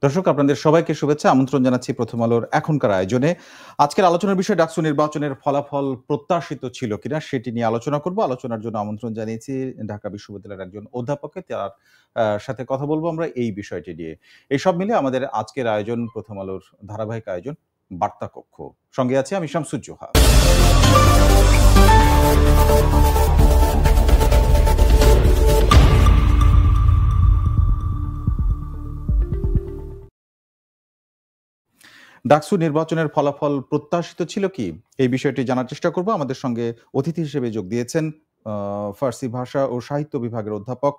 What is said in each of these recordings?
দর্শক আপনাদের সবাইকে শুভেচ্ছা আমন্ত্রণ জানাচ্ছি প্রথম আলোর এখনকার আয়োজনে। আজকের আলোচনার বিষয় ডাকসু নির্বাচনের ফলাফল প্রত্যাশিত ছিল কিনা সেটি নিয়ে আলোচনা করব। আলোচনার জন্য আমন্ত্রণ জানিয়েছি ঢাকা বিশ্ববিদ্যালয়ের একজন অধ্যাপককে। তার সাথে কথা বলবো আমরা এই বিষয়টি নিয়ে। এসব মিলে আমাদের আজকের আয়োজন প্রথম আলোর ধারাবাহিক আয়োজন বার্তা কক্ষ। সঙ্গে আছি আমি শামসুজ্জোহা। ডাকসু নির্বাচনের ফলাফল প্রত্যাশিত ছিল কি, এই বিষয়টি জানার চেষ্টা করব। আমাদের সঙ্গে অতিথি হিসেবে যোগ দিয়েছেন ফার্সি ভাষা ও সাহিত্য বিভাগের অধ্যাপক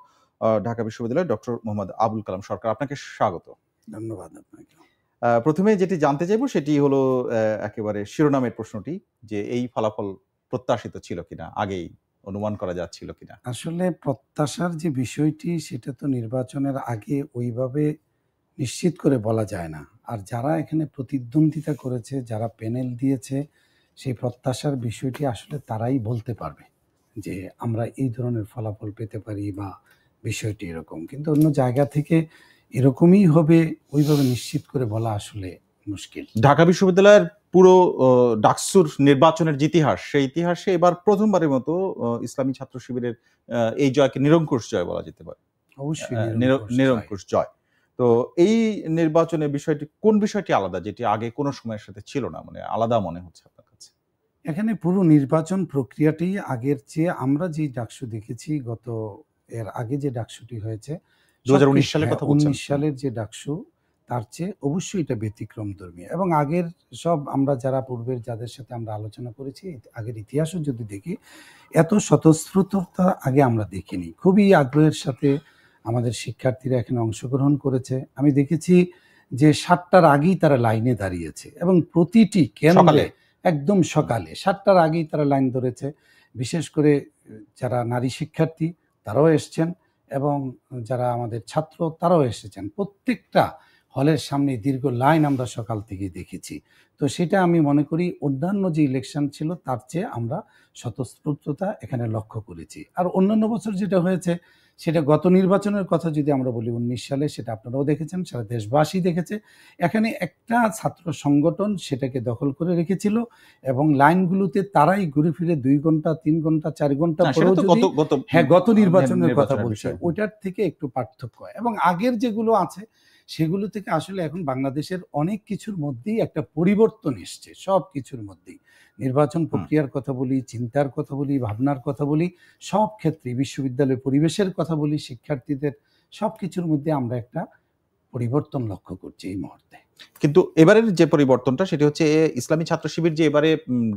ঢাকা বিশ্ববিদ্যালয়ের ডক্টর মোহাম্মদ আবুল কালাম সরকার। আপনাকে স্বাগত। ধন্যবাদ আপনাকে। প্রথমে যেটি জানতে চাইবো সেটি হলো একেবারে শিরোনামের প্রশ্নটি, যে এই ফলাফল প্রত্যাশিত ছিল কিনা, আগেই অনুমান করা যাচ্ছিল কিনা? আসলে প্রত্যাশার যে বিষয়টি সেটা তো নির্বাচনের আগে ওইভাবে নিশ্চিত করে বলা যায় না। আর যারা এখানে প্রতিদ্বন্দ্বিতা করেছে, যারা প্যানেল দিয়েছে, সেই প্রত্যাশার বিষয়টি আসলে তারাই বলতে পারবে যে আমরা এই ধরনের ফলাফল পেতে পারি বা বিষয়টি এরকম। কিন্তু অন্য জায়গা থেকে এরকমই হবে ওইভাবে নিশ্চিত করে বলা আসলে মুশকিল। ঢাকা বিশ্ববিদ্যালয়ের পুরো ডাকসুর নির্বাচনের যে ইতিহাস, সেই ইতিহাসে এবার প্রথমবারের মতো ইসলামী ছাত্র শিবিরের এই জয়কে নিরঙ্কুশ জয় বলা যেতে পারে। অবশ্যই নিরঙ্কুশ জয়। তো এই নির্বাচনের বিষয়টি, কোন বিষয়টি আলাদা, যেটি আগে কোনো সময়ের সাথে ছিল না, মানে আলাদা মনে হচ্ছে আপনার কাছে? এখানে পুরো নির্বাচন প্রক্রিয়াটি আগের চেয়ে আমরা যে ডাকসু দেখেছি, এর আগে যে ডাকসুটি হয়েছে 2019 সালের কথা বলছেন? 19 সালের যে ডাকসু, তার চেয়ে অবশ্যই এটা ব্যতিক্রমধর্মী। এবং আগের সব আমরা যারা পূর্বের যাদের সাথে আমরা আলোচনা করেছি, আগের ইতিহাসও যদি দেখি, এত স্বতঃস্ফূর্ততা আগে আমরা দেখিনি। খুবই আগ্রহের সাথে আমাদের শিক্ষার্থীরা এখানে অংশগ্রহণ করেছে। আমি দেখেছি যে 7টার আগেই তারা লাইনে দাঁড়িয়েছে এবং প্রতিটি কেন্দ্রে একদম সকালে 7টার আগেই তারা লাইন ধরেছে। বিশেষ করে যারা নারী শিক্ষার্থী তারাও এসছেন এবং যারা আমাদের ছাত্র তারাও এসেছেন। প্রত্যেকটা হলের সামনে দীর্ঘ লাইন আমরা সকাল থেকে দেখেছি। তো সেটা আমি মনে করি অন্যান্য যে ইলেকশন ছিল তার চেয়ে আমরা স্বতঃস্ফূর্ততা এখানে লক্ষ্য করেছি। আর অন্যান্য বছর যেটা হয়েছে সেটা গত নির্বাচনের কথা যদি আমরা বলি 19 সালে, সেটা আপনারাও দেখেছেন, সারা দেশবাসী দেখেছে। এখানে একটা ছাত্র সংগঠন সেটাকে দখল করে রেখেছিল এবং লাইনগুলোতে তারাই ঘুরে ফিরে 2 ঘন্টা 3 ঘন্টা 4 ঘন্টা পরেও গত নির্বাচনের কথা বলছে, ওইটার থেকে একটু পার্থক্য। এবং আগের যেগুলো আছে সেগুলো থেকে আসলে এখন বাংলাদেশের অনেক কিছুর মধ্যেই একটা পরিবর্তন এসছে। সব কিছুর মধ্যেই নির্বাচন প্রক্রিয়ার কথা বলি, চিন্তার কথা বলি, ভাবনার কথা বলি, সব ক্ষেত্রে বিশ্ববিদ্যালয়ের পরিবেশের কথা বলি, শিক্ষার্থীদের সব কিছুর মধ্যে আমরা একটা পরিবর্তন লক্ষ্য করছি এই মুহূর্তে। কিন্তু এবারের যে পরিবর্তনটা সেটি হচ্ছে ইসলামী ছাত্র শিবির যে এবারে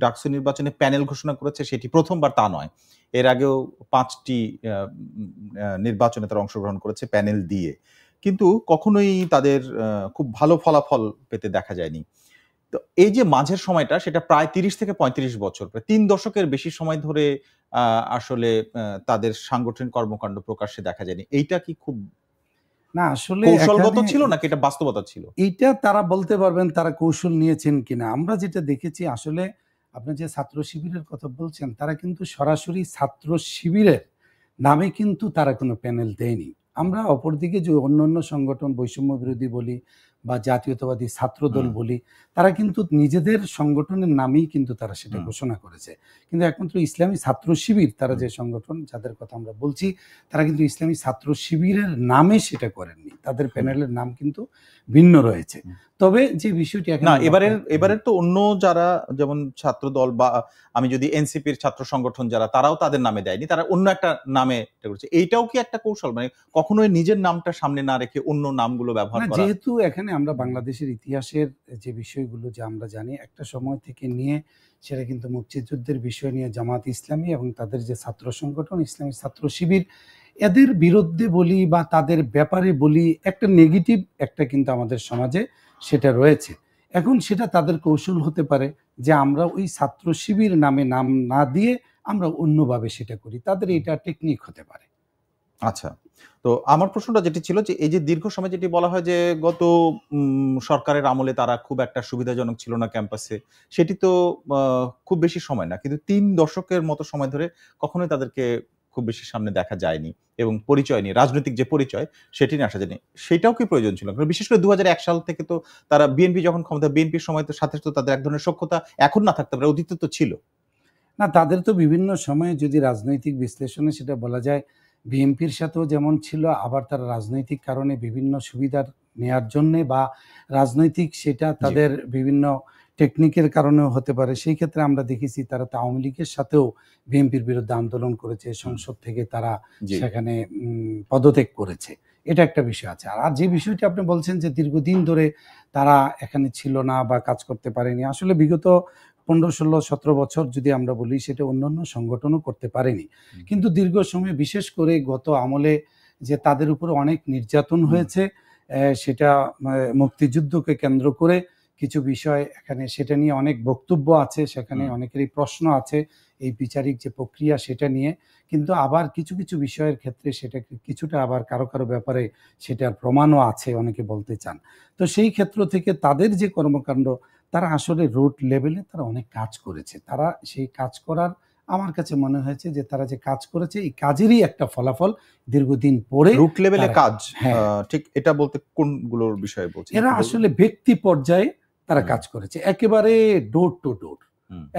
ডাকসু নির্বাচনে প্যানেল ঘোষণা করেছে সেটি প্রথমবার তা নয়। এর আগেও 5টি নির্বাচনে তারা অংশগ্রহণ করেছে প্যানেল দিয়ে, কিন্তু কখনোই তাদের খুব ভালো ফলাফল পেতে দেখা যায়নি। তো এই যে মাঝের সময়টা, সেটা প্রায় 30 থেকে 35 বছর, প্রায় 3 দশকের বেশি সময় ধরে আসলে তাদের সাংগঠনিক কর্মকাণ্ড প্রকাশ্যে দেখা যায়নি। এইটা কি খুব না আসলে কৌশলগত ছিল নাকি এটা বাস্তবতা ছিল? এইটা তারা বলতে পারবেন তারা কৌশল নিয়েছেন কিনা। আমরা যেটা দেখেছি আসলে, আপনি যে ছাত্র শিবিরের কথা বলছেন, তারা কিন্তু সরাসরি ছাত্র শিবিরের নামে কিন্তু তারা কোনো প্যানেল দেয়নি। আমরা অপরদিকে যে অন্যান্য সংগঠন, বৈষম্য বিরোধী বলি বা জাতীয়তাবাদী ছাত্র দল বলি, তারা কিন্তু নিজেদের সংগঠনের নামেই কিন্তু তারা সেটা ঘোষণা করেছে। কিন্তু একমাত্র ইসলামী ছাত্র শিবির, তারা যে সংগঠন যাদের কথা আমরা বলছি, তারা কিন্তু ইসলামী ছাত্র শিবিরের নামে সেটা করেননি। তাদের প্যানেলের নাম কিন্তু ভিন্ন রয়েছে। তবে যে বিষয়টি না, এবারের তো অন্য যারা, যেমন ছাত্র দল বা আমি যদি এনসিপির ছাত্র সংগঠন যারা, তারাও তাদের নামে দেয়নি, তারা অন্য একটা নামে করেছে। এইটাও কি একটা কৌশল, মানে কখনোই নিজের নামটা সামনে না রেখে অন্য নামগুলো ব্যবহার করা? যেহেতু এখানে আমরা বাংলাদেশের ইতিহাসের যে বিষয়গুলো যে আমরা জানি, একটা সময় থেকে নিয়ে সেটা কিন্তু মুক্তিযুদ্ধের বিষয় নিয়ে জামাত ইসলামী এবং তাদের যে ছাত্র সংগঠন ইসলামী ছাত্র শিবির, এদের বিরুদ্ধে বলি বা তাদের ব্যাপারে বলি, একটা নেগেটিভ একটা কিন্তু আমাদের সমাজে সেটা রয়েছে। এখন সেটা তাদের কৌশল হতে পারে যে আমরা ওই ছাত্র শিবির নামে নাম না দিয়ে আমরা অন্যভাবে সেটা করি, তাদের এটা টেকনিক হতে পারে। আচ্ছা, তো আমার প্রশ্নটা যেটি ছিল যে এই যে দীর্ঘ সময় যেটি বলা হয় যে গত সরকারের আমলে তারা খুব একটা সুবিধাজনক ছিল না ক্যাম্পাসে, সেটি তো খুব বেশি সময় না, কিন্তু 3 দশকের মতো সময় ধরে কখনোই তাদেরকে খুব বেশি সামনে দেখা যায়নি, এবং পরিচয় নিয়ে, রাজনৈতিক যে পরিচয় সেটি নিয়ে আসা যায়নি, সেটাও কি প্রয়োজন ছিল? কারণ বিশেষ করে 2001 সাল থেকে তো তারা বিএনপি যখন ক্ষমতা, বিএনপির সময় তো সাথে তো তাদের এক ধরনের সখ্যতা এখন না থাকতে পারে, অতীতে তো ছিল। না, তাদের তো বিভিন্ন সময়ে যদি রাজনৈতিক বিশ্লেষণে সেটা বলা যায়, বিএনপির সাথেও যেমন ছিল, আবার তারা রাজনৈতিক কারণে বিভিন্ন সুবিধার নেয়ার জন্যে বা রাজনৈতিক সেটা জি। তাদের বিভিন্ন টেকনিকের কারণেও হতে পারে। সেই ক্ষেত্রে আমরা দেখেছি তারা তো আওয়ামী লীগের সাথেও বিএনপির বিরুদ্ধে আন্দোলন করেছে। সংসদ থেকে তারা জি। সেখানে পদত্যাগ করেছে। এটা একটা বিষয় আছে। আর যে বিষয়টি আপনি বলছেন যে দীর্ঘদিন ধরে তারা এখানে ছিল না বা কাজ করতে পারেনি। আসলে বিগত 15, 16, 17 বছর যদি আমরা বলি, সেটা অন্যান্য সংগঠনও করতে পারেনি। কিন্তু দীর্ঘ সময়, বিশেষ করে গত আমলে যে তাদের উপরে অনেক নির্যাতন হয়েছে, সেটা মুক্তিযুদ্ধকে কেন্দ্র করে কিছু বিষয় এখানে, সেটা নিয়ে অনেক বক্তব্য আছে, সেখানে অনেকেরই প্রশ্ন আছে এই বিচারিক যে প্রক্রিয়া সেটা নিয়ে। কিন্তু আবার কিছু কিছু বিষয়ের ক্ষেত্রে সেটা কিছুটা আবার কারো কারো ব্যাপারে সেটার প্রমাণও আছে, অনেকে বলতে চান। তো সেই ক্ষেত্র থেকে তাদের যে কর্মকাণ্ড, তারা আসলে রুট লেভেলে তারা অনেক কাজ করেছে। তারা সেই কাজ করার, আমার কাছে মনে হয়েছে যে তারা যে কাজ করেছে, এই কাজেরই একটা ফলাফল দীর্ঘদিন পরে। রুট লেভেলে কাজ, হ্যাঁ, ঠিক এটা বলতে কোনগুলোর বিষয়ে বলছেন? এরা আসলে ব্যক্তি পর্যায়ে তারা কাজ করেছে, একেবারে ডোর টু ডোর,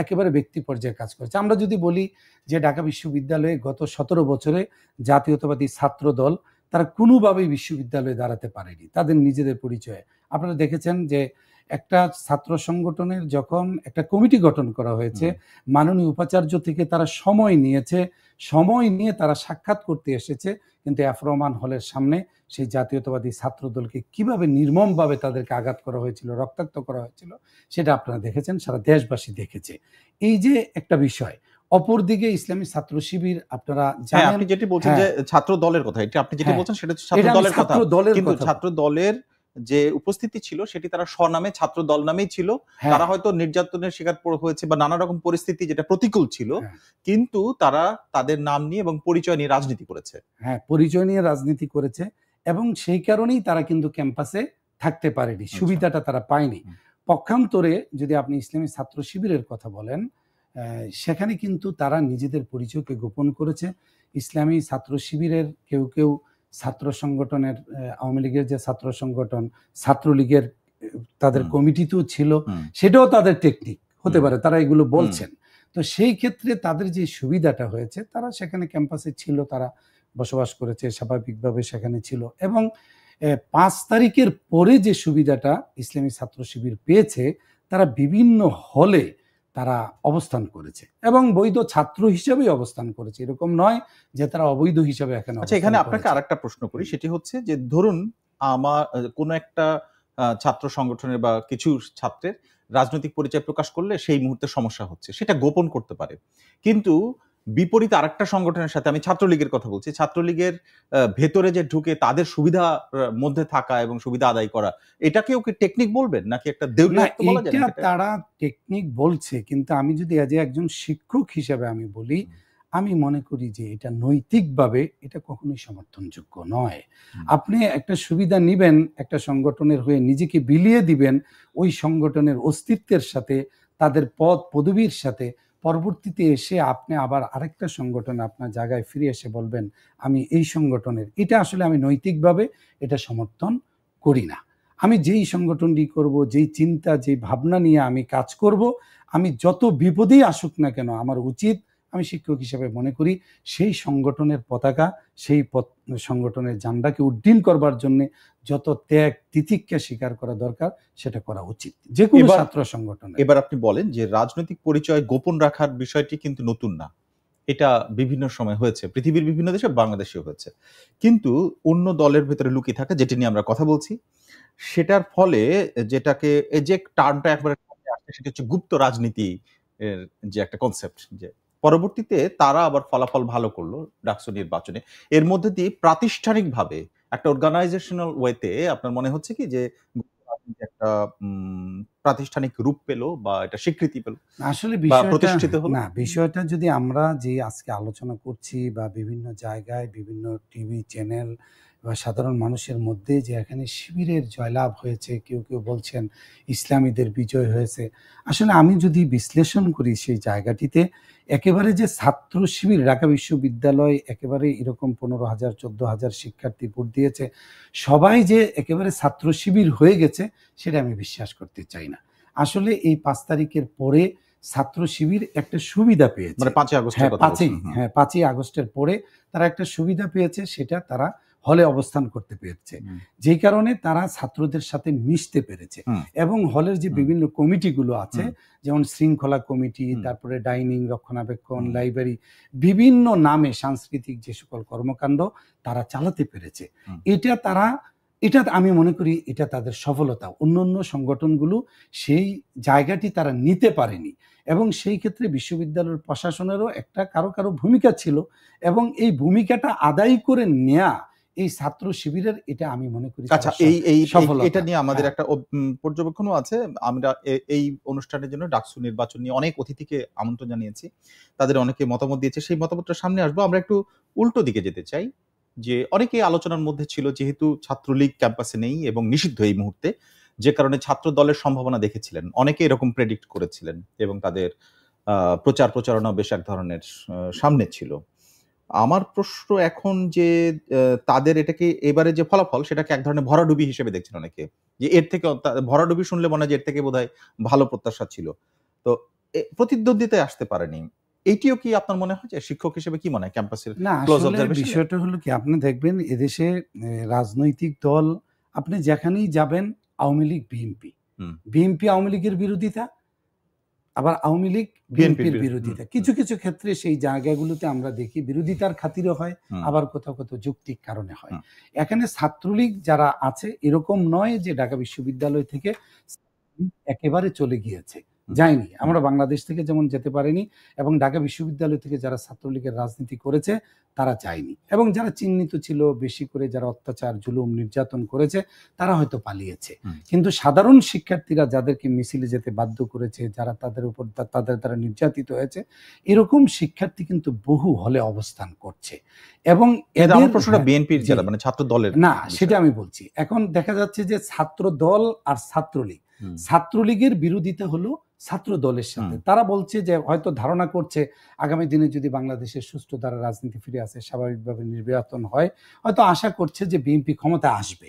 একেবারে ব্যক্তি পর্যায়ে কাজ করেছে। আমরা যদি বলি যে ঢাকা বিশ্ববিদ্যালয়ে গত 17 বছরে জাতীয়তাবাদী ছাত্র দল তারা কোনোভাবেই বিশ্ববিদ্যালয়ে দাঁড়াতে পারেনি তাদের নিজেদের পরিচয়ে। আপনারা দেখেছেন যে একটা ছাত্র সংগঠনের যখন একটা কমিটি গঠন করা হয়েছে, মাননীয় উপাচার্য থেকে তারা সময় নিয়েছে, সময় নিয়ে তারা সাক্ষাৎ করতে এসেছে, কিন্তু এফ রহমান হলের সামনে সেই জাতীয়তাবাদী ছাত্র দলকে কিভাবে নির্মমভাবে তাদেরকে আঘাত করা হয়েছিল, রক্তাক্ত করা হয়েছিল, সেটা আপনারা দেখেছেন, সারা দেশবাসী দেখেছে। এই যে একটা বিষয়। অপরদিকে ইসলামী ছাত্র শিবির, আপনারা জানেন, আপনি যেটি বলছেন যে ছাত্র দলের কথা, এটা আপনি যেটি বলছেন সেটা ছাত্র দলের কথা, কিন্তু ছাত্র দলের যে উপস্থিতি ছিল সেটি তারা স্বনামে ছাত্র দল নামেই ছিল। তারা হয়তো নির্যাতনের শিকার হয়েছে বা নানা রকম পরিস্থিতি যেটা প্রতিকূল ছিল, কিন্তু তারা তাদের নাম নিয়ে এবং পরিচয় নিয়ে রাজনীতি করেছে। হ্যাঁ, পরিচয় নিয়ে রাজনীতি করেছে, এবং সেই কারণেই তারা কিন্তু ক্যাম্পাসে থাকতে পারেনি, সুবিধাটা তারা পায়নি। পক্ষান্তরে যদি আপনি ইসলামী ছাত্র শিবিরের কথা বলেন, সেখানে কিন্তু তারা নিজেদের পরিচয়কে গোপন করেছে। ইসলামী ছাত্র শিবিরের কেউ কেউ ছাত্র সংগঠনের, আওয়ামী লীগের যে ছাত্র সংগঠন, ছাত্রলীগের তাদের কমিটিতেও ছিল, সেটাও তাদের টেকনিক হতে পারে, তারা এগুলো বলছেন। তো সেই ক্ষেত্রে তাদের যে সুবিধাটা হয়েছে, তারা সেখানে ক্যাম্পাসে ছিল, তারা বসবাস করেছে, স্বাভাবিকভাবে সেখানে ছিল। এবং 5 তারিখের পরে যে সুবিধাটা ইসলামী ছাত্র শিবির পেয়েছে, তারা বিভিন্ন হলে তারা অবস্থান করেছে এবং বৈধ ছাত্র হিসেবেই অবস্থান করেছে, এরকম নয় যে তারা অবৈধ হিসেবে এখানে। আচ্ছা, এখানে আপনাকে আরেকটা প্রশ্ন করি, সেটি হচ্ছে যে ধরুন আমার কোনো একটা ছাত্র সংগঠনের বা কিছু ছাত্রের রাজনৈতিক পরিচয় প্রকাশ করলে সেই মুহূর্তে সমস্যা হচ্ছে, সেটা গোপন করতে পারে, কিন্তু বিপরীত আরেকটা সংগঠনের সাথে, আমি ছাত্রলীগের কথা বলছি, ছাত্রলীগের ভেতরে যে ঢুকে তাদের সুবিধা মধ্যে থাকা এবং সুবিধা আদায় করা, এটাকেও কি টেকনিক বলবেন নাকি একটা দেউলিয়াত্ব বলা যায়? এটা তারা টেকনিক বলছে, কিন্তু আমি যদি আজ একজন শিক্ষক হিসেবে আমি বলি, আমি মনে করি যে এটা নৈতিকভাবে এটা কখনোই সমর্থনযোগ্য নয়। আপনি একটা সুবিধা নিবেন, একটা সংগঠনের হয়ে নিজেকে বিলিয়ে দিবেন ওই সংগঠনের অস্তিত্বের সাথে, তাদের পদ পদবীর সাথে, পরবর্তীতে এসে আপনি আবার আরেকটা সংগঠনে আপনার জায়গায় ফিরে এসে বলবেন আমি এই সংগঠনের, এটা আসলে আমি নৈতিকভাবে এটা সমর্থন করি না। আমি যেই সংগঠনটি করব, যেই চিন্তা, যেই ভাবনা নিয়ে আমি কাজ করব, আমি যত বিপদেই আসুক না কেন, আমার উচিত, আমি শিক্ষক হিসেবে মনে করি, সেই সংগঠনের পতাকা, সেই সংগঠনের ঝান্ডাকে উড্ডীন করবার জন্য যত ত্যাগ তিতিক্ষা স্বীকার করা দরকার সেটা করা উচিত যে কোনো ছাত্র সংগঠনে। এবার আপনি বলেন যে রাজনৈতিক পরিচয় গোপন রাখার বিষয়টি কিন্তু নতুন না, এটা বিভিন্ন সময় হয়েছে, পৃথিবীর বিভিন্ন দেশে, বাংলাদেশেও হয়েছে, কিন্তু অন্য দলের ভেতরে লুকিয়ে থাকা, যেটি নিয়ে আমরা কথা বলছি, সেটার ফলে যেটাকে, এই যে টার্মটা একবারে আসছে, সেটা হচ্ছে গুপ্ত রাজনীতি এর যে একটা কনসেপ্ট, যে পরবর্তীতে তারা আবার ফলাফল ভালো করলো ডাকসু নির্বাচনে, এর মধ্যে দিয়ে প্রাতিষ্ঠানিকভাবে একটা অর্গানাইজেশনাল ওয়েতে আপনার মনে হচ্ছে কি যে একটা প্রাতিষ্ঠানিক রূপ পেল বা এটা স্বীকৃতি পেল, আসলে প্রতিষ্ঠিত হলো? না, বিষয়টা যদি আমরা যে আজকে আলোচনা করছি বা বিভিন্ন জায়গায় বিভিন্ন টিভি চ্যানেল বা সাধারণ মানুষের মধ্যে যে এখানে শিবিরের জয়লাভ হয়েছে, কেউ কেউ বলছেন ইসলামীদের বিজয় হয়েছে। আসলে আমি যদি বিশ্লেষণ করি সেই জায়গাটিতে, একেবারে যে ছাত্র শিবির, ঢাকা বিশ্ববিদ্যালয় একেবারে এরকম 15,000 14,000 শিক্ষার্থী ভোট দিয়েছে, সবাই যে একেবারে ছাত্র শিবির হয়ে গেছে সেটা আমি বিশ্বাস করতে চাই না। আসলে এই 5 তারিখের পরে ছাত্র শিবির একটা সুবিধা পেয়েছে। মানে 5ই আগস্টের কথা বলছেন। হ্যাঁ, 5ই আগস্টের পরে তারা একটা সুবিধা পেয়েছে, সেটা তারা হলে অবস্থান করতে পেরেছে, যেই কারণে তারা ছাত্রদের সাথে মিশতে পেরেছে। এবং হলের যে বিভিন্ন কমিটিগুলো আছে, যেমন শৃঙ্খলা কমিটি, তারপরে ডাইনিং, রক্ষণাবেক্ষণ, লাইব্রেরি, বিভিন্ন নামে সাংস্কৃতিক যে সকল কর্মকাণ্ড তারা চালাতে পেরেছে, এটা আমি মনে করি এটা তাদের সফলতা। অন্য সংগঠনগুলো সেই জায়গাটি তারা নিতে পারেনি, এবং সেই ক্ষেত্রে বিশ্ববিদ্যালয়ের প্রশাসনেরও একটা কারো ভূমিকা ছিল, এবং এই ভূমিকাটা আদায় করে নেয়া এই ছাত্র শিবিরের, এটা আমি মনে করি আচ্ছা, এটা নিয়ে আমাদের একটা পর্যবেক্ষণও আছে। আমরা এই অনুষ্ঠানের জন্য ডাকসু নির্বাচন নিয়ে অনেক অতিথিকে আমন্ত্রণ জানিয়েছি, তাদের অনেকে মতামত দিয়েছে, সেই মতামতটা সামনে আসবো। আমরা একটু উল্টো দিকে যেতে চাই, যে অনেকে আলোচনার মধ্যে ছিল যেহেতু ছাত্রলীগ ক্যাম্পাসে নেই এবং নিষিদ্ধ এই মুহূর্তে, যে কারণে ছাত্র দলের সম্ভাবনা দেখেছিলেন, অনেকে এরকম প্রেডিক্ট করেছিলেন এবং তাদের প্রচারণা বেশ এক ধরনের সামনে ছিল। আমার প্রশ্ন এখন যে তাদের এটাকে এবারে যে ফলাফল সেটাকে এক ধরনের ভরাডুবি হিসেবে দেখছেন অনেকে, যে এর থেকে ভরাডুবি শুনলে মনে হয় যে এর থেকে বোধহয় ভালো প্রত্যাশা ছিল, তো প্রতিদ্বন্দ্বিতায় আসতে পারেনি। এইটিও কি আপনার মনে হয়, যে শিক্ষক হিসেবে কি মনে হয় ক্যাম্পাসের না? আসলে বিষয়টা হলো কি, আপনি দেখবেন এদেশে রাজনৈতিক দল, আপনি যেখানেই যাবেন, আওয়ামী লীগ বিএনপি আওয়ামী লীগের বিরোধিতা, আবার আওয়ামী লীগ বিএনপির বিরোধিতা। কিছু কিছু ক্ষেত্রে সেই জায়গাগুলোতে আমরা দেখি বিরোধিতার খাতিরও হয়, আবার কোথাও কোথাও যৌক্তিক কারণে হয়। এখানে ছাত্রলীগ যারা আছে, এরকম নয় যে ঢাকা বিশ্ববিদ্যালয় থেকে একেবারে চলে গিয়েছে, যায়নি। আমরা বাংলাদেশ থেকে যেমন যেতে পারিনি, এবং ঢাকা বিশ্ববিদ্যালয় থেকে যারা ছাত্রলীগের রাজনীতি করেছে তারা যায়নি, এবং যারা চিহ্নিত ছিল বেশি করে, যারা অত্যাচার, জুলুম, নির্যাতন করেছে, তারা হয়তো পালিয়েছে। কিন্তু সাধারণ শিক্ষার্থীরা যাদেরকে মিছিলে যেতে বাধ্য করেছে, যারা তাদের উপর তাদের দ্বারা নির্যাতিত হয়েছে, এরকম শিক্ষার্থী কিন্তু বহু হলে অবস্থান করছে। এবং এদের প্রশ্নটা বিএনপির যারা, মানে ছাত্র দলের না, সেটা আমি বলছি। এখন দেখা যাচ্ছে যে ছাত্র দল আর ছাত্রলীগ, ছাত্রলীগের বিরোধিতা হলো ছাত্র দলের সাথে। তারা বলছে যে হয়তো ধারণা করছে আগামী দিনে যদি বাংলাদেশের সুষ্ঠু ধারা রাজনীতি ফিরে আসে, স্বাভাবিকভাবে নির্বাচন হয়, হয়তো আশা করছে যে বিএনপি ক্ষমতা আসবে,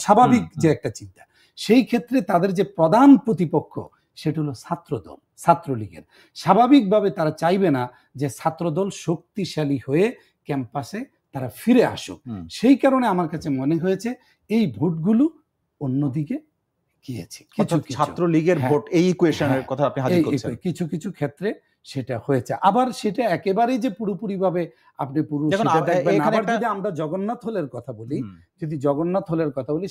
স্বাভাবিক যে একটা চিন্তা। সেই ক্ষেত্রে তাদের যে প্রধান প্রতিপক্ষ সেটা হলো ছাত্রদল, ছাত্রলীগের। স্বাভাবিকভাবে তারা চাইবে না যে ছাত্রদল শক্তিশালী হয়ে ক্যাম্পাসে তারা ফিরে আসুক। সেই কারণে আমার কাছে মনে হয়েছে এই ভোটগুলো অন্যদিকে গিয়েছে। ছাত্রলীগের ভোট, এই ইকুয়েশনের কথা আপনি হাজির করছেন। কিছু কিছু ক্ষেত্রে সেটা হয়েছে, আবার সেটা একেবারেই যে পুরোপুরি ভাবে আপনি দেখবেন। আবার যদি আমরা জগন্নাথ হলের কথা বলি,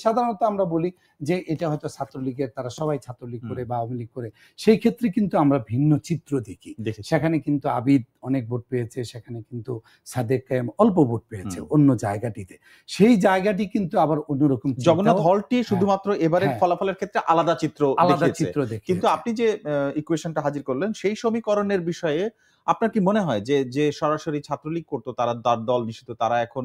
সাধারণত আমরা বলি যে এটা হয়তো ছাত্রলীগের, তারা সবাই ছাত্রলীগ করে বা আওয়ামী লীগ করে, সেই ক্ষেত্রে কিন্তু আমরা ভিন্ন চিত্র দেখি। সেখানে কিন্তু আবিদ অনেক ভোট পেয়েছে, সেখানে কিন্তু সাদেক কায়েম অল্প ভোট পেয়েছে অন্য জায়গাটিতে। সেই জায়গাটি কিন্তু আবার অন্যরকম। জগন্নাথ হলটি শুধুমাত্র এবারের ফলাফলের ক্ষেত্রে আলাদা চিত্র দেখিয়েছে। কিন্তু আপনি যে ইকুয়েশনটা হাজির করলেন, সেই সমীকরণের বিষয়ে আপনার কি মনে হয় যে সরাসরি ছাত্রলীগ করতো, তারা দল নিষিদ্ধ, তারা এখন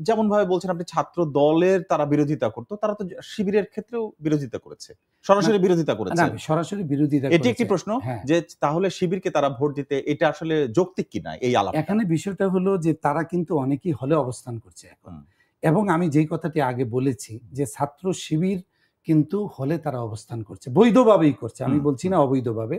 যেমন ভাবে বলছেন আপনি, ছাত্র দলের তারা বিরোধিতা করতো, তারা তো শিবিরের ক্ষেত্রেও বিরোধিতা করেছে, সরাসরি বিরোধিতা করেছে। সরাসরি বিরোধিতা, এটি একটি প্রশ্ন যে তাহলে শিবিরকে তারা ভোট দিতে, এটা আসলে যৌক্তিক কিনা এই আলাপ। এখানে বিষয়টা হলো যে তারা কিন্তু অনেকেই হলে অবস্থান করছে এখন, এবং আমি যেই কথাটি আগে বলেছি যে ছাত্র শিবির কিন্তু হলে তারা অবস্থান করছে, বৈধভাবেই করছে, আমি বলছি না অবৈধভাবে।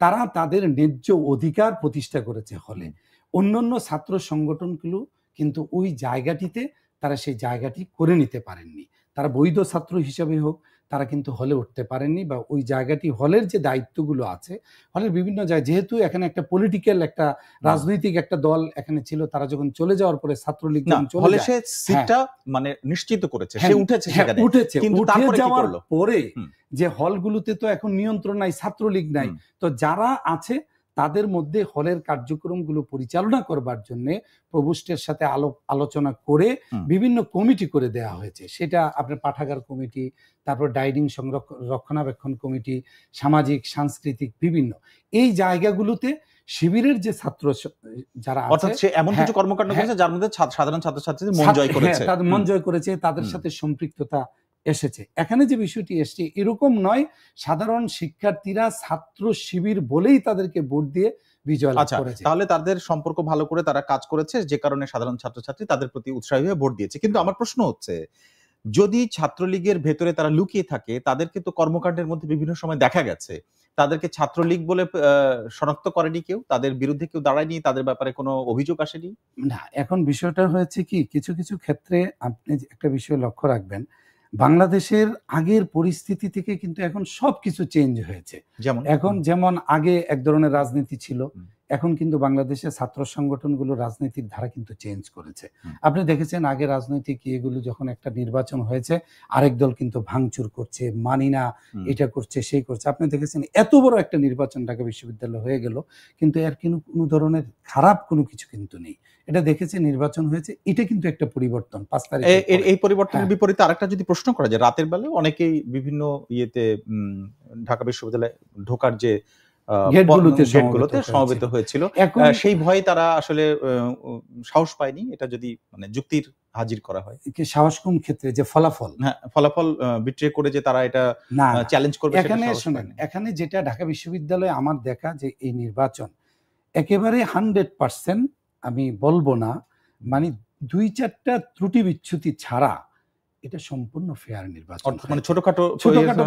তারা তাদের ন্যায্য অধিকার প্রতিষ্ঠা করেছে হলে। অন্যান্য ছাত্র সংগঠনগুলো কিন্তু ওই জায়গাটিতে তারা সেই জায়গাটি করে নিতে পারেননি। তারা বৈধ ছাত্র হিসেবে হোক, তারা কিন্তু হলে উঠতে পারেননি, বা ওই জায়গাটি হলের যে দায়িত্বগুলো আছে, হলের বিভিন্ন জায়গায়, যেহেতু এখানে একটা পলিটিক্যাল, একটা রাজনৈতিক একটা দল এখানে ছিল, তারা যখন চলে যাওয়ার পরে ছাত্রলীগ চলে যায়, সিটটা মানে নিশ্চিত করেছে, সে উঠেছে, সেখানে উঠেছে। কিন্তু তারপরে কি করলো? পরে যে হলগুলোতে তো এখন নিয়ন্ত্রণ নাই, ছাত্রলীগ নাই, তো যারা আছে তাদের মধ্যে হলের কার্যক্রমগুলো পরিচালনা করবার জন্য প্রভোস্টের সাথে আলোচনা করে বিভিন্ন কমিটি করে দেওয়া হয়েছে। সেটা আপনার পাঠাগার কমিটি, তারপর ডাইনিং রক্ষণাবেক্ষণ কমিটি, সামাজিক সাংস্কৃতিক বিভিন্ন এই জায়গাগুলোতে শিবিরের যে ছাত্র যারা আছে, অর্থাৎ সে এমন কিছু কর্মকাণ্ড করেছে যার মধ্যে সাধারণ ছাত্রছাত্রীদের মন জয় করেছে, তাদের মন জয় করেছে, তাদের সাথে সম্পৃক্ততা এসেছে। এখানে যে বিষয়টি এসছে এরকম নয় সাধারণ শিক্ষার্থীরা ছাত্র শিবির বলেই তাদেরকে ভোট দিয়ে বিজয় লাভ করেছে। তাহলে তাদের সম্পর্ক ভালো করে তারা কাজ করেছে, যে কারণে সাধারণ ছাত্রছাত্রী তাদের প্রতি উৎসাহী হয়ে ভোট দিয়েছে। কিন্তু আমার প্রশ্ন হচ্ছে, যদি ছাত্রলীগের ভেতরে তারা লুকিয়ে থাকে, তাদেরকে তো কর্মকাণ্ডের মধ্যে বিভিন্ন সময় দেখা গেছে, তাদেরকে ছাত্রলীগ বলে শনাক্ত করেনি কেউ, তাদের বিরুদ্ধে কেউ দাঁড়ায়নি, তাদের ব্যাপারে কোনো অভিযোগ আসেনি? না, এখন বিষয়টা হয়েছে কি, কিছু কিছু ক্ষেত্রে আপনি একটা বিষয় লক্ষ্য রাখবেন, বাংলাদেশের আগের পরিস্থিতি থেকে কিন্তু এখন সবকিছু চেঞ্জ হয়েছে। যেমন আগে এক ধরনের রাজনীতি ছিল, এখন কিন্তু বাংলাদেশের ছাত্র সংগঠনগুলো রাজনীতির ধারা কিন্তু চেঞ্জ করেছে। আপনি দেখেছেন আগে রাজনৈতিক এগুলো যখন একটা নির্বাচন হয়েছে, আরেক দল কিন্তু ভাঙচুর করছে, মানি না, এটা করছে, সেই করছে। আপনি দেখেছেন এত বড় একটা নির্বাচন ঢাকা বিশ্ববিদ্যালয় হয়ে গেল, কিন্তু এর কোনো ধরনের খারাপ কোনো কিছু কিন্তু নেই। এটা দেখেছে নির্বাচন হয়েছে, এটা কিন্তু একটা পরিবর্তন। 5 তারিখ এই পরিবর্তনের বিপরীতে আরেকটা যদি প্রশ্ন করা যায়, রাতের বেলা অনেকেই বিভিন্ন ইয়েতে ঢাকা বিশ্ববিদ্যালয়ে ঢোকার যে গেটগুলোতে সমবেত হয়েছিল, সেই ভয়ে তারা আসলে সাহস পায়নি, এটা যদি মানে যুক্তির হাজির করা হয়। সাহস কোন ক্ষেত্রে? যে ফলাফল বিট্রে করে যে তারা এটা চ্যালেঞ্জ করবে। এখানে যেটা ঢাকা বিশ্ববিদ্যালয়ে আমার দেখা, যে এই নির্বাচন একেবারে 100%, আমি বলবো না, মানে 2-4টা ত্রুটি বিচ্যুতি ছাড়া এটা সম্পূর্ণ ফেয়ার নির্বাচন। মানে ছোটখাটো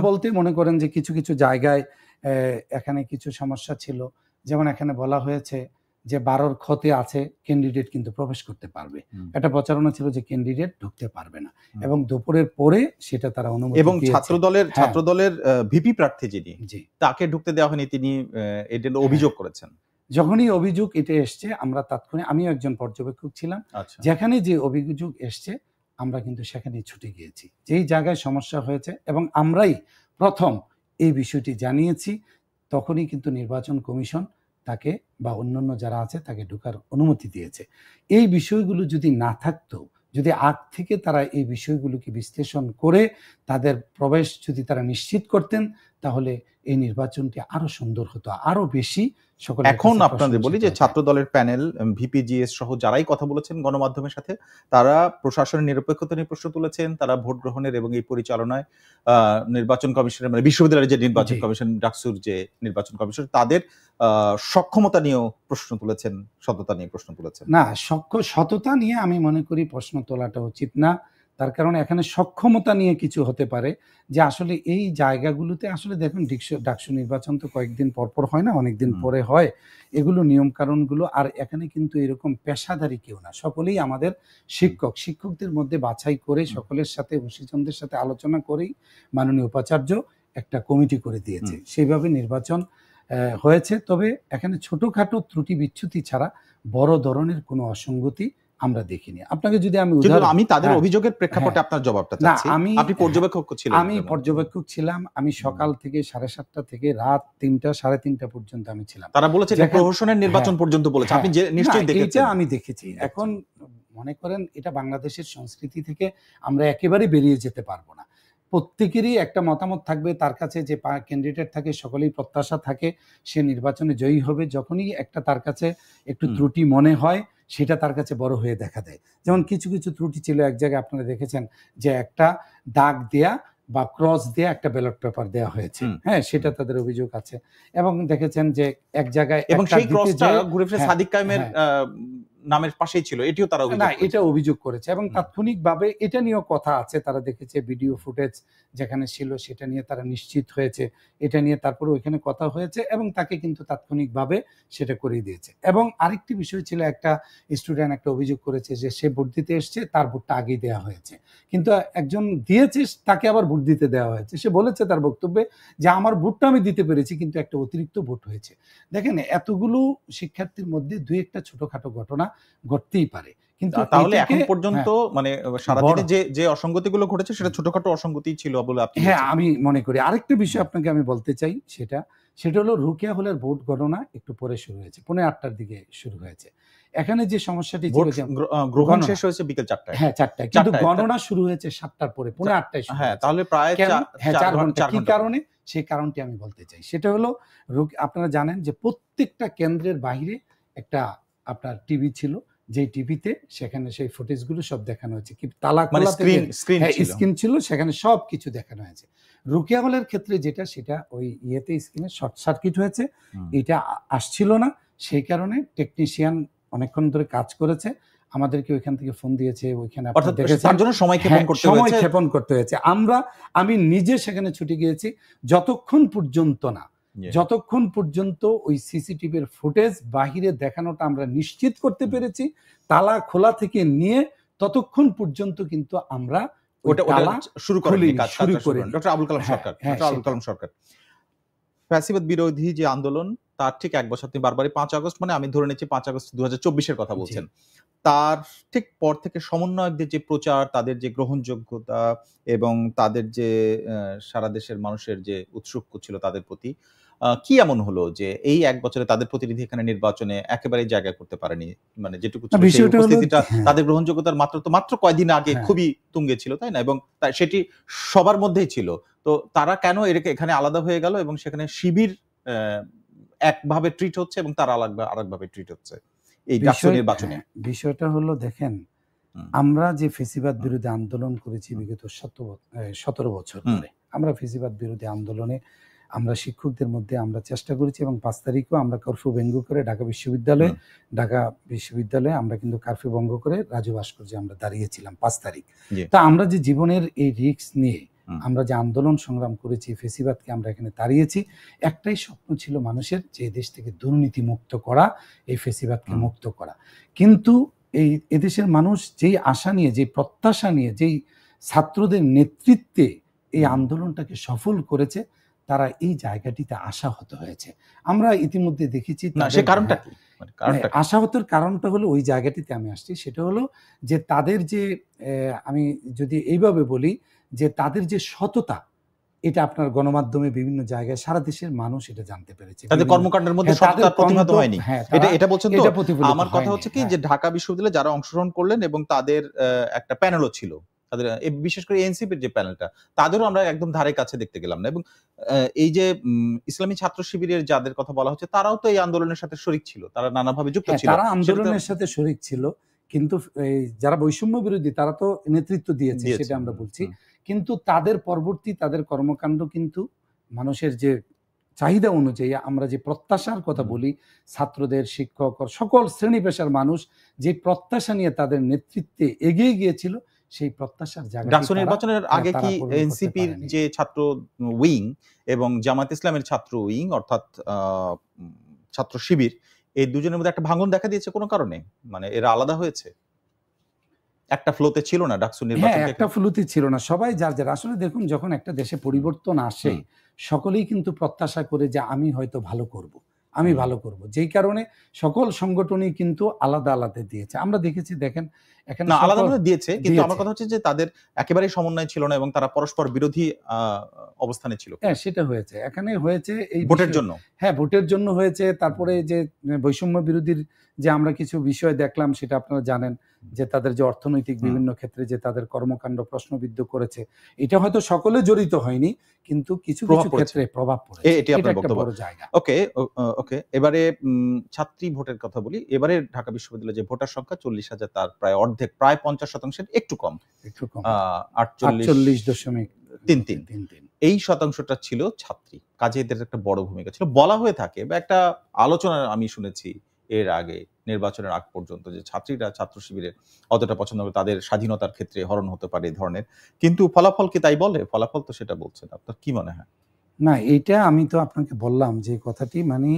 বলতে মনে করেন যে কিছু কিছু জায়গায় এখানে কিছু সমস্যা ছিল, যেমন এখানে বলা হয়েছে যে 12 খতে আছে ক্যান্ডিডেট কিন্তু প্রবেশ করতে পারবে, একটা প্রচারণা ছিল যে ক্যান্ডিডেট ঢুকতে পারবে না, এবং দুপুরের পরে সেটা তারা অনুমতি এবং ছাত্রদলের ভিপি প্রার্থী যিনি, তাকে ঢুকতে দেওয়া হয়নি, তিনি এটা অভিযোগ করেছেন। যখনই অভিযোগ এটা এসছে, আমরা তাৎক্ষণিক, আমিও একজন পর্যবেক্ষক ছিলাম, যেখানে যে অভিযোগ এসছে আমরা কিন্তু সেখানে ছুটে গিয়েছি, যেই জায়গায় সমস্যা হয়েছে, এবং আমরাই প্রথম এই বিষয়টি জানিয়েছি। তখনই কিন্তু নির্বাচন কমিশন তাকে বা অন্যান্য যারা আছে তাকে ঢোকার অনুমতি দিয়েছে। এই বিষয়গুলো যদি না থাকতো, যদি আগ থেকে তারা এই বিষয়গুলোকে বিশ্লেষণ করে তাদের প্রবেশ যদি তারা নিশ্চিত করতেন, তাহলে এই নির্বাচনটি আরো সুন্দর হতো, আরো বেশি সকলে। এখন আপনাদের বলি যে ছাত্র দলের প্যানেল, ভিপিজিএস সহ যারাই কথা বলেছেন গণমাধ্যমের সাথে, তারা প্রশাসনের নিরপেক্ষতা নিয়ে প্রশ্ন তুলেছেন, তারা ভোট গ্রহণের এবং এই পরিচালনায় নির্বাচন কমিশনের, মানে বিশ্ববিদ্যালয়ের যে নির্বাচন কমিশন, ডাকসুর যে নির্বাচন কমিশন, তাদের সক্ষমতা নিয়েও প্রশ্ন তুলেছেন, সততা নিয়ে প্রশ্ন তুলেছেন। না, সততা নিয়ে আমি মনে করি প্রশ্ন তোলাটা উচিত না। তার কারণ এখানে সক্ষমতা নিয়ে কিছু হতে পারে, যে আসলে এই জায়গাগুলোতে আসলে দেখুন, ডাকসু নির্বাচন তো কয়েকদিন পরপর হয় না, অনেকদিন পরে হয়, এগুলো নিয়ম কানুনগুলো। আর এখানে কিন্তু এরকম পেশাদারি কেউ না, সকলেই আমাদের শিক্ষকদের মধ্যে বাছাই করে সকলের সাথে, অংশীজনদের সাথে আলোচনা করেই মাননীয় উপাচার্য একটা কমিটি করে দিয়েছে, সেইভাবে নির্বাচন হয়েছে। তবে এখানে ছোটখাটো ত্রুটি বিচ্যুতি ছাড়া বড় ধরনের কোনো অসঙ্গতি আমরা দেখিনি। আপনাকে যদি আমি তাদের অভিযোগের প্রেক্ষাপটে আপনার জবাবটা চাচ্ছি। আপনি পর্যবেক্ষক ছিলেন? আমি পর্যবেক্ষক ছিলাম। আমি সকাল থেকে 7:30 থেকে রাত 3টা 3:30 পর্যন্ত আমি ছিলাম। তারা বলেছে যে প্রহসনের নির্বাচন পর্যন্ত বলেছে, আপনি নিশ্চয়ই দেখেছেন। এটা আমি দেখেছি। এখন মনে করেন এটা বাংলাদেশের সংস্কৃতি থেকে আমরা একেবারে বেরিয়ে যেতে পারবো না। প্রত্যেকেরই একটা মতামত থাকবে, তার কাছে যে ক্যান্ডিডেট থাকে সকলেই প্রত্যাশা থাকে সে নির্বাচনে জয়ী হবে। যখনই একটা তার কাছে একটু ত্রুটি মনে হয়, সেটা তার কাছে বড় হয়ে দেখা দেয়। যেমন কিছু কিছু ত্রুটি ছিল, এক জায়গায় আপনারা দেখেছেন যে একটা দাগ দেয়া বা ক্রস দেয়া একটা ব্যালট পেপার দেওয়া হয়েছে, হ্যাঁ, সেটা তাদের অভিযোগ আছে। এবং দেখেছেন যে এক জায়গায়, এবং সেই ক্রসটা ঘুরে ফিরে সাদিক কায়েমের নামের পাশেই ছিল, এটিও তারা অভিযোগ করেছে। এবং তাৎক্ষণিকভাবে এটা নিয়েও কথা আছে, তারা দেখেছে ভিডিও ফুটেজ যেখানে ছিল সেটা নিয়ে তারা নিশ্চিত হয়েছে, এটা নিয়ে তারপরে ওইখানে কথা হয়েছে, এবং তাকে কিন্তু তাৎক্ষণিকভাবে সেটা করিয়ে দিয়েছে। এবং আরেকটি বিষয় ছিল, একটা স্টুডেন্ট একটা অভিযোগ করেছে যে সে ভোট দিতে এসছে, তার ভোটটা আগেই দেওয়া হয়েছে, কিন্তু একজন দিয়েছে তাকে আবার ভোট দিতে দেওয়া হয়েছে। সে বলেছে তার বক্তব্যে যে আমার ভোটটা আমি দিতে পেরেছি, কিন্তু একটা অতিরিক্ত ভোট হয়েছে। দেখেন, এতগুলো শিক্ষার্থীর মধ্যে 2-1টা ছোটখাটো ঘটনা ঘটতেই পারে, কিন্তু তাহলে এখন পর্যন্ত মানে সারাদিনে যে অসঙ্গতিগুলো ঘটেছে সেটা ছোটখাটো অসঙ্গতি ছিল বলে আপনি? হ্যাঁ, আমি মনে করি। আরেকটা বিষয় আপনাকে আমি বলতে চাই, সেটা হলো রুকিয়া হলের ভোট গণনা একটু পরে শুরু হয়েছে, 8:30টার দিকে শুরু হয়েছে। এখানে যে সমস্যাটি ছিল ভোট যে গ্রহণ গণনা শেষ হয়েছে বিকেল 4টায়। হ্যাঁ 4টায়, কিন্তু 4টায় গণনা শুরু হয়েছে 7টার পরে, 8:30টায় শুরু হ্যাঁ, হয়েছে। তাহলে প্রায় কেন? 4 4 ঘন্টা। 4 কি ঘন্টা। কারণে? সেই কারণটি আমি বলতে চাই। সেটা হলো আপনারা জানেন যে প্রত্যেকটা কেন্দ্রের বাইরে একটা আপনার টিভি ছিল, যে টিভিতে সেখানে সেই ফুটেজগুলো সব দেখানো হয়েছে। কি তালা মানে খোলা থেকে স্ক্রিন হ্যাঁ ছিল। স্ক্রিন ছিল, সেখানে সবকিছু দেখানো হয়েছে। রোকেয়া হলের ক্ষেত্রে যেটা, সেটা ওই ইয়েতে স্ক্রিনে শর্ট সার্কিট হয়েছে, এটা আসছিল না। সেই কারণে টেকনিশিয়ান অনেকক্ষণ ধরে কাজ করেছে, আমাদেরকে ওইখান থেকে ফোন দিয়েছে, ওইখানে আপনারা দেখেছেন, তার জন্য সময় ক্ষেপণ করতে হয়েছে। সময় ক্ষেপণ করতে হয়েছে। আমি নিজে সেখানে ছুটে গিয়েছি, যতক্ষণ পর্যন্ত ওই সিসিটিভির ফুটেজ বাহিরে দেখানোটা আমরা নিশ্চিত করতে পেরেছি, তালা খোলা থেকে নিয়ে, ততক্ষণ পর্যন্ত কিন্তু আমরা ওটা শুরু করেনি, ডক্টর আবুল কালাম সরকার। ডক্টর আবুল কালাম সরকার ফ্যাসিবাদ বিরোধী যে আন্দোলন, তার ঠিক এক বছর, আপনি বারবারই 5 আগস্ট, মানে আমি ধরে নিচ্ছি 5 আগস্ট 2024 কথা বলছেন। তার ঠিক পর থেকে সমন্বয়কদের যে প্রচার, তাদের যে গ্রহণযোগ্যতা এবং তাদের যে সারা দেশের মানুষের যে উৎসুক ছিল তাদের প্রতি, কি এমন হলো যে এই এক বছরে তাদের প্রতিনিধি এখানে নির্বাচনে একেবারেই জায়গা করতে পারেনি? মানে যেটুকু ছিল সেই উপস্থিতিটা তাদের গ্রহণযোগ্যতার মাত্র কয়েকদিন আগে খুবই তুঙ্গে ছিল, তাই না? এবং সেটি সবার মধ্যেই ছিল। তো তারা কেন এখানে আলাদা হয়ে গেল এবং সেখানে শিবির একভাবে ট্রিট হচ্ছে এবং তারা আরেকভাবে ট্রিট হচ্ছে এই নির্বাচনে? বিষয়টা হলো, দেখেন, আমরা যে ফেসিবাদ বিরোধী আন্দোলন করেছি বিগত 17 বছর ধরে, আমরা ফেসিবাদ বিরোধী আন্দোলনে আমরা শিক্ষকদের মধ্যে আমরা চেষ্টা করেছি, এবং 5 তারিখও আমরা কারফিউ ভঙ্গ করে ঢাকা বিশ্ববিদ্যালয়ে আমরা কিন্তু কারফিউ ভঙ্গ করে রাজু ভাস্কর্যে আমরা দাঁড়িয়েছিলাম 5 তারিখ। তা আমরা যে জীবনের এই রিস্ক নিয়ে আমরা যে আন্দোলন সংগ্রাম করেছি, ফেসিবাদকে আমরা এখানে তাড়িয়েছি, একটাই স্বপ্ন ছিল মানুষের, যে দেশ থেকে দুর্নীতি মুক্ত করা, এই ফেসিবাদকে মুক্ত করা। কিন্তু এদেশের মানুষ যেই আশা নিয়ে, যেই প্রত্যাশা নিয়ে, যেই ছাত্রদের নেতৃত্বে এই আন্দোলনটাকে সফল করেছে, তারা এই জায়গাটিতে আশাহত হয়েছে। আমরা ইতিমধ্যে দেখেছি। আশাহতের কারণটা হলো, ওই জায়গাটিতে আমি আসছি, সেটা হলো যে তাদের যে, আমি যদি এইভাবে বলি, যে তাদের যে সততা, এটা আপনার গণমাধ্যমে বিভিন্ন জায়গায় সারা দেশের মানুষ এটা জানতে পেরেছে। তাদের কর্মকাণ্ডের মধ্যে সততা প্রতিভাত হয়নি, এটা বলছেন তো? আমার কথা হচ্ছে কি, যে ঢাকা বিশ্ববিদ্যালয়ে যারা অংশগ্রহণ করলেন এবং তাদের একটা প্যানেলও ছিল, তাদের বিশেষ করে এনসিপির যে প্যানেলটা, তাদেরও আমরা একদম ধারে কাছে দেখতে গেলাম না। এবং এই যে ইসলামী ছাত্র শিবিরের যাদের কথা বলা হচ্ছে, তারাও তো এই আন্দোলনের সাথে শরীক ছিল, তারা নানাভাবে যুক্ত ছিল। তারা আন্দোলনের সাথে শরীক ছিল, কিন্তু যারা বৈষম্য বিরোধী তারা তো নেতৃত্ব দিয়েছে, সেটা আমরা বলছি। কিন্তু তাদের পরবর্তী তাদের কর্মকাণ্ড কিন্তু মানুষের যে চাহিদা অনুযায়ী, আমরা যে প্রত্যাশার কথা বলি, ছাত্রদের, শিক্ষক, সকল শ্রেণী পেশার মানুষ যে প্রত্যাশা নিয়ে তাদের নেতৃত্বে এগিয়ে গিয়েছিল, সেই প্রত্যাশার জায়গা। ডাকসু নির্বাচনের আগে কি এনসিপির যে ছাত্র উইং এবং জামায়াত ইসলামের ছাত্র উইং, অর্থাৎ ছাত্র শিবির, এই দুজনের মধ্যে একটা ভাঙন দেখা দিয়েছে কোনো কারণে? মানে এরা আলাদা হয়েছে, একটা ফ্লোতে ছিল না ডাকসু নির্বাচন? একটা ফ্লোতে ছিল না, সবাই যার আসলে দেখুন, যখন একটা দেশে পরিবর্তন আসে, সকলেই কিন্তু প্রত্যাশা করে যে আমি হয়তো ভালো করব, যেই কারণে সকল সংগঠনই কিন্তু আলাদা আলাদা দিয়েছে। আমরা দেখেছি, দেখেন এখানে আলাদা দিয়েছে, কিন্তু আমার কথা হচ্ছে যে তাদের একেবারেই সমন্বয় ছিল না এবং তারা পরস্পর বিরোধী অবস্থানে ছিল। সেটা হয়েছে, এখানে হয়েছে এই ভোটের জন্য। ভোটের জন্য হয়েছে। তারপরে যে বৈষম্য বিরোধীর যে আমরা কিছু বিষয় দেখলাম, সেটা আপনারা জানেন, যে তাদের যে অর্থনৈতিক বিভিন্ন ক্ষেত্রে যে তাদের কর্মকাণ্ড প্রশ্নবিদ্ধ করেছে, এটা হয়তো সকলে জড়িত হয়নি, কিন্তু কিছু কিছু ক্ষেত্রে প্রভাব পড়েছে। এটা একটা বড় জায়গা। ওকে, এবারে ছাত্রী ভোটের কথা বলি। এবারে ঢাকা বিশ্ববিদ্যালয়ে যে ভোটার সংখ্যা 40,000, তার প্রায় অর্ধেক, প্রায় 50% একটু কম, 48.33। এই শতাংশটা ছিল ছাত্রী, কাজে এদের একটা বড় ভূমিকা ছিল। বলা হয়ে থাকে, বা একটা আলোচনা আমি শুনেছি এর আগে, নির্বাচনের আগ পর্যন্ত, যে ছাত্রীরা ছাত্র শিবিরের অতটা পছন্দ করে, তাদের স্বাধীনতার ক্ষেত্রে হরণ হতে পারে এই ধরনের। কিন্তু ফলাফল কি তাই বলে? ফলাফল তো সেটা বলছে না। আপনার কি মনে হয়? না, এইটা আমি তো আপনাকে বললাম যে কথাটি, মানে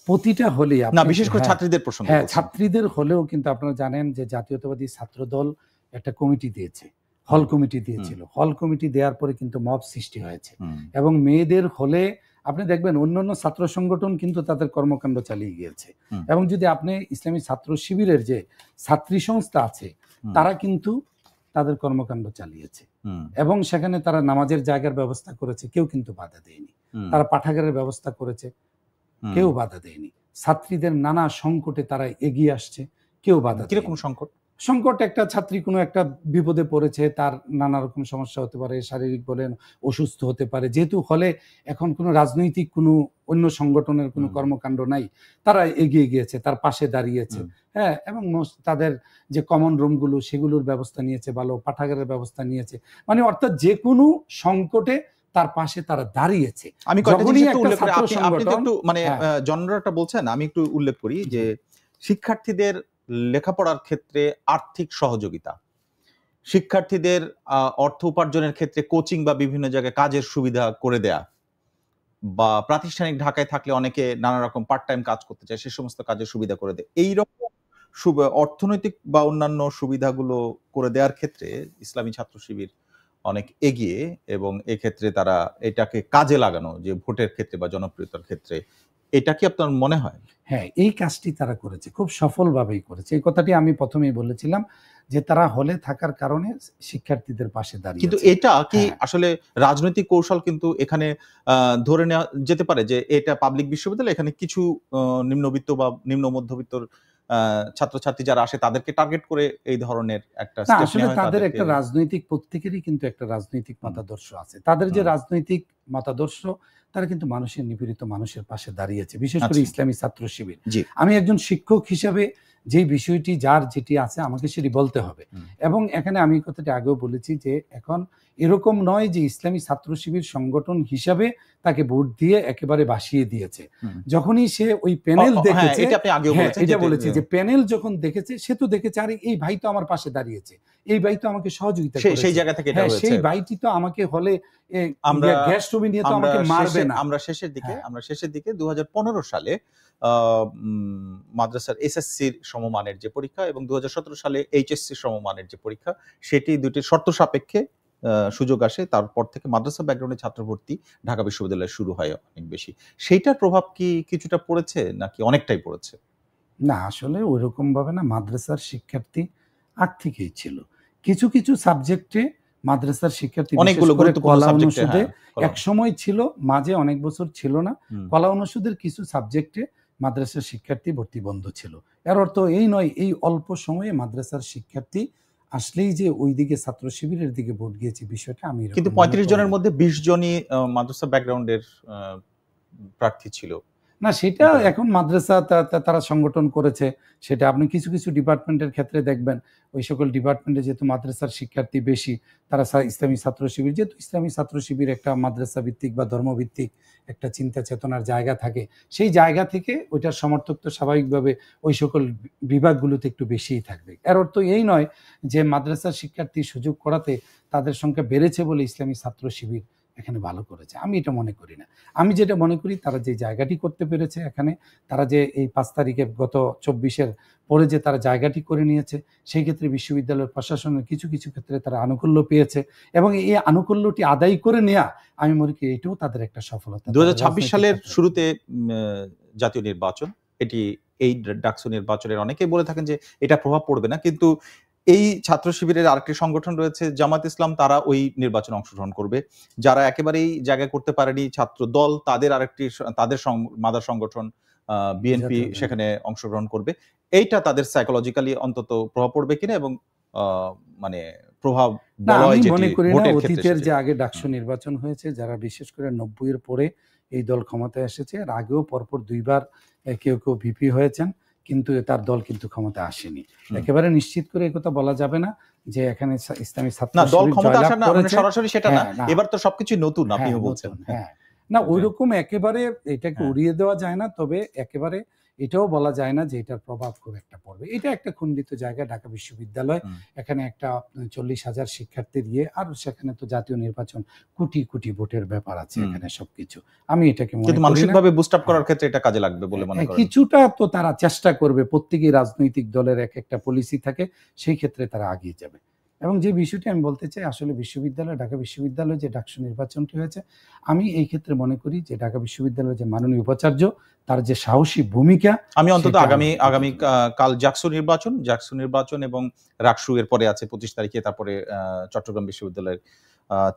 প্রতিটা হলে না, বিশেষ করে ছাত্রীদের প্রসঙ্গে। ছাত্রীদের হলেও কিন্তু আপনারা জানেন যে জাতীয়তাবাদী ছাত্র দল একটা কমিটি দিয়েছে, হল কমিটি দিয়েছিল। হল কমিটি দেওয়ার পরে কিন্তু মব সৃষ্টি হয়েছে, এবং মেয়েদের হলে আপনি দেখবেন অন্যান্য ছাত্র সংগঠন কিন্তু তাদের কর্মকাণ্ড চালিয়ে গিয়েছে। এবং যদি আপনি ইসলামী ছাত্র শিবিরের যে ছাত্রী সংস্থা আছে, তারা কিন্তু তাদের কর্মকাণ্ড চালিয়েছে, এবং সেখানে তারা নামাজের জায়গার ব্যবস্থা করেছে, কেউ কিন্তু বাধা দেয়নি। তারা পাঠাগারের ব্যবস্থা করেছে, কেউ বাধা দেয়নি। ছাত্রীদের নানা সংকটে তারা এগিয়ে আসছে, কেউ বাধা দেয়নি। কিরকম সংকট? সংকট, একটা ছাত্রী কোনো একটা বিপদে পড়েছে, তার নানা রকম সমস্যা হতে পারে, শারীরিক বলেন, অসুস্থ হতে পারে। যেহেতু হলে এখন কোনো রাজনৈতিক কোনো অন্য সংগঠনের কোনো কর্মকাণ্ড নাই, তারা এগিয়ে গিয়েছে, তার পাশে দাঁড়িয়েছে। হ্যাঁ, এবং তাদের যে কমন রুমগুলো সেগুলোর ব্যবস্থা নিয়েছে, ভালো পাঠাগারের ব্যবস্থা নিয়েছে। মানে অর্থাৎ যে কোনো সংকটে তার পাশে তারা দাঁড়িয়েছে। আমি কয়েকটা জিনিস একটু উল্লেখ করি, আপনি তো সংগঠন একটু মানে জনরাটা বলছেন, আমি একটু উল্লেখ করি যে শিক্ষার্থীদের লেখাপড়ার ক্ষেত্রে আর্থিক সহযোগিতা, শিক্ষার্থীদের অর্থ উপার্জনের ক্ষেত্রে কোচিং বা বিভিন্ন জায়গায় কাজের সুবিধা করে দেয়া, বা প্রাতিষ্ঠানিক ঢাকায় থাকলে অনেকে নানা রকম পার্ট টাইম কাজ করতে চায়, সে সমস্ত কাজের সুবিধা করে দেয়। এইরকম অর্থনৈতিক বা অন্যান্য সুবিধাগুলো করে দেওয়ার ক্ষেত্রে ইসলামী ছাত্র শিবির অনেক এগিয়ে, এবং এক্ষেত্রে তারা এটাকে কাজে লাগানো, যে ভোটের ক্ষেত্রে বা জনপ্রিয়তার ক্ষেত্রে, এটা কি আপনার মনে হয়? হ্যাঁ, এই কাজটি তারা করেছে, খুব সফলভাবেই করেছে। এই কথাটি আমি প্রথমেই বলেছিলাম যে তারা হলে থাকার কারণে শিক্ষার্থীদের পাশে দাঁড়িয়েছে। কিন্তু এটা কি আসলে রাজনৈতিক কৌশল? কিন্তু এখানে ধরে নেওয়া যেতে পারে যে এটা পাবলিক বিশ্ববিদ্যালয়, এখানে কিছু নিম্নবিত্ত বা নিম্ন মধ্যবিত্তর ছাত্রছাত্রী যারা আসে তাদেরকে টার্গেট করে এই ধরনের একটা স্টেপ আসলে নেওয়া হয়। তাদের একটা রাজনৈতিক, প্রত্যেকেরই কিন্তু একটা রাজনৈতিক মতাদর্শ আছে। তাদের যে রাজনৈতিক মতাদর্শ, তারা কিন্তু মানুষের নিপীড়িত মানুষের পাশে দাঁড়িয়েছে, বিশেষ করে ইসলামী ছাত্র শিবির। আমি একজন শিক্ষক হিসাবে যে বিষয়টি যার যেটি আছে আমাকে সেটি বলতে হবে। এবং এখানে আমি কথাটি আগেও বলেছি যে এখন এরকম নয় যে ইসলামী ছাত্র শিবির সংগঠন হিসাবে তাকে ভোট দিয়ে একেবারে বাসিয়ে দিয়েছে। যখনই সে ওই প্যানেল দেখেছে, এটা বলেছি যে প্যানেল যখন দেখেছে, সে তো দেখেছে আরে এই ভাই তো আমার পাশে দাঁড়িয়েছে, এই ভাই তো আমাকে সহযোগিতা করেছে, সেই জায়গা থেকে এটা হয়েছে। সেই ভাইটি তো আমাকে হলে গ্যাস স্টোভ নিয়ে তো আমাকে মারবে না। আমরা শেষের দিকে 2015 সালে মাদ্রাসার এসএসসির সমমানের যে পরীক্ষা এবং 2017 সালে এইচএসসি সমমানের যে পরীক্ষা, সেটি দুটির শর্ত সাপেক্ষে সুযোগ আসে। তারপর থেকে মাদ্রাসা ব্যাকগ্রাউন্ডে ছাত্র ভর্তি ঢাকা বিশ্ববিদ্যালয়ে শুরু হয় অনেক বেশি। সেইটার প্রভাব কি কিছুটা পড়েছে নাকি অনেকটাই পড়েছে? না, আসলে ওইরকম ভাবে না। মাদ্রাসার শিক্ষার্থী আগ থেকেই ছিল। কিছু কিছু সাবজেক্টে মাদ্রাসার শিক্ষার্থী, অনেকগুলো কলা অনুষদে এক সময় ছিল, মাঝে অনেক বছর ছিল না। কলা অনুষদের কিছু সাবজেক্টে মাদ্রাসার শিক্ষার্থী ভর্তি বন্ধ ছিল। এর অর্থ এই নয় এই অল্প সময়ে মাদ্রাসার শিক্ষার্থী আসলেই যে ওই দিকে ছাত্র শিবিরের দিকে ভোট গিয়েছে, বিষয়টা আমি। কিন্তু 35 জনের মধ্যে 20 জনই মাদ্রাসা ব্যাকগ্রাউন্ডের প্রার্থী ছিল। না, সেটা এখন মাদ্রাসা তারা সংগঠন করেছে, সেটা আপনি কিছু কিছু ডিপার্টমেন্টের ক্ষেত্রে দেখবেন, ওই সকল ডিপার্টমেন্টে যেহেতু মাদ্রাসার শিক্ষার্থী বেশি, তারা ইসলামী ছাত্র শিবির, যেহেতু ইসলামী ছাত্র শিবির একটা মাদ্রাসা ভিত্তিক বা ধর্মভিত্তিক একটা চিন্তা চেতনার জায়গা থাকে, সেই জায়গা থেকে ওইটার সমর্থক তো স্বাভাবিকভাবে ওই সকল বিভাগগুলোতে একটু বেশিই থাকবে। এর অর্থ এই নয় যে মাদ্রাসার শিক্ষার্থী সুযোগ করাতে তাদের সংখ্যা বেড়েছে বলে ইসলামী ছাত্র শিবির এখানে ভালো করেছে, আমি এটা মনে করি না। আমি যেটা মনে করি, তারা যে জায়গাটি করতে পেরেছে এখানে, তারা যে এই 5 তারিখে গত 24-এর পরে যে তারা জায়গাটি করে নিয়েছে, সেই ক্ষেত্রে বিশ্ববিদ্যালয়ের প্রশাসনের কিছু কিছু ক্ষেত্রে তারা আনুকূল্য পেয়েছে, এবং এই আনুকূল্যটি আদায় করে নেওয়া, আমি মনে করি এটাও তাদের একটা সফলতা। 2026 সালের শুরুতে জাতীয় নির্বাচন, এটি এই ডাকসু নির্বাচনের অনেকেই বলে থাকেন যে এটা প্রভাব পড়বে না, কিন্তু এই ছাত্র শিবিরের আরেকটি সংগঠন রয়েছে জামাত ইসলাম, তারা ওই নির্বাচনে অংশগ্রহণ করবে। যারা একেবারেই জায়গা করতে পারেনি ছাত্র দল, তাদের আরেকটি, তাদের মাদার সংগঠন বিএনপি সেখানে অংশগ্রহণ করবে। এইটা তাদের সাইকোলজিক্যালি অন্তত প্রভাব পড়বে কিনা, এবং মানে প্রভাব আমি মনে করি না। অতীতের যে আগে ডাকসু নির্বাচন হয়েছে, যারা বিশেষ করে 90-এর পরে এই দল ক্ষমতায় এসেছে, এর আগেও পরপর 2বার কেউ কেউ ভিপি হয়েছেন, কিন্তু তার দল কিন্তু ক্ষমতা আসেনি। একেবারে নিশ্চিত করে একথা বলা যাবে না যে এখানে ইসলামী ছাত্র শিবির দল ক্ষমতা আসে না, মানে সরাসরি সেটা না। এবার তো সবকিছু নতুন, আপনিও বলছেন। না, ওইরকম একেবারে এটাকে উড়িয়ে দেওয়া যায় না, তবে একেবারে এটাও বলা যায় না যে এটার প্রভাব খুব একটা পড়বে। এটা একটা খণ্ডিত জায়গা, ঢাকা বিশ্ববিদ্যালয়, এখানে একটা 40,000 শিক্ষার্থীর আর সেখানে তো জাতীয় নির্বাচন, কোটি কোটি ভোটের ব্যাপার আছে এখানে, সবকিছু। আমি এটাকে মনে করি মানসিকভাবে বুস্ট আপ করার ক্ষেত্রে এটা কাজে লাগবে বলে মনে করেন? কিছুটা তো তারা চেষ্টা করবে, প্রত্যেকই রাজনৈতিক দলের এক একটা পলিসি থাকে, সেই ক্ষেত্রে তারা এগিয়ে যাবে। এবং যে বিষয়টি আমি বলতে চাই, আসলে বিশ্ববিদ্যালয়, ঢাকা বিশ্ববিদ্যালয়ে যে ডাকসু নির্বাচনটি হয়েছে, আমি এই ক্ষেত্রে মনে করি যে ঢাকা বিশ্ববিদ্যালয়ের যে মাননীয় উপাচার্য, তার যে সাহসী ভূমিকা, আমি অন্তত আগামী কাল জাকসু নির্বাচন এবং রাকসু এর পরে আছে 25 তারিখে, তারপরে চট্টগ্রাম বিশ্ববিদ্যালয়ের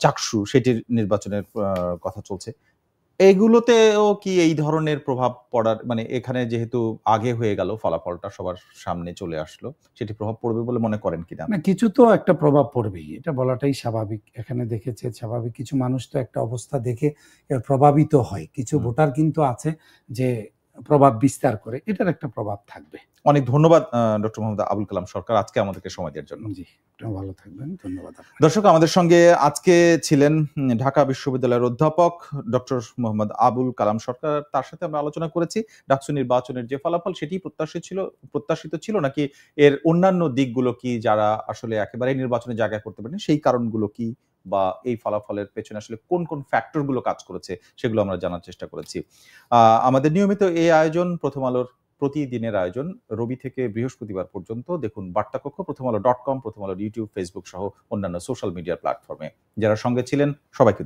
চাকসু, সেটির নির্বাচনের কথা চলছে। এগুলোতেও কি এই ধরনের প্রভাব পড়ার, মানে এখানে যেহেতু আগে হয়ে গেল, ফলাফলটা সবার সামনে চলে আসলো, সেটি প্রভাব পড়বে বলে মনে করেন কিনা? না, কিছু তো একটা প্রভাব পড়বেই। এটা বলাটাই স্বাভাবিক। এখানে দেখেছে স্বাভাবিক কিছু মানুষ তো একটা অবস্থা দেখে প্রভাবিত হয়। কিছু হুম। ভোটার কিন্তু আছে যে প্রভাব বিস্তার করে। এটার একটা প্রভাব থাকবে। অনেক ধন্যবাদ ডক্টর মোহাম্মদ আবুল কালাম সরকার আজকে আমাদেরকে সময় দেওয়ার জন্য। জি, আপনিও ভালো থাকবেন। ধন্যবাদ আপনাকে। দর্শক, আমাদের সঙ্গে আজকে ছিলেন ঢাকা বিশ্ববিদ্যালয়ের অধ্যাপক ডক্টর মোহাম্মদ আবুল কালাম সরকার। তার সাথে আমরা আলোচনা করেছি ডাকসু নির্বাচনের যে ফলাফল সেটি প্রত্যাশিত ছিল নাকি এর অন্যান্য দিকগুলো কি, যারা আসলে একেবারে নির্বাচনে জায়গা করতে পারেনি সেই কারণগুলো কি, বা এই ফলাফলের পেছনে আসলে কোন কোন ফ্যাক্টর গুলো কাজ করেছে সেগুলো আমরা জানার চেষ্টা করেছি। আমাদের নিয়মিত এই আয়োজন প্রথম আলোর প্রতিদিনের আয়োজন রবি থেকে বৃহস্পতিবার পর্যন্ত দেখুন বার্তাকক্ষ, প্রথম আলো .com, প্রথম আলোর ইউটিউব, ফেসবুক সহ অন্যান্য সোশ্যাল মিডিয়া প্ল্যাটফর্মে। যারা সঙ্গে ছিলেন সবাইকে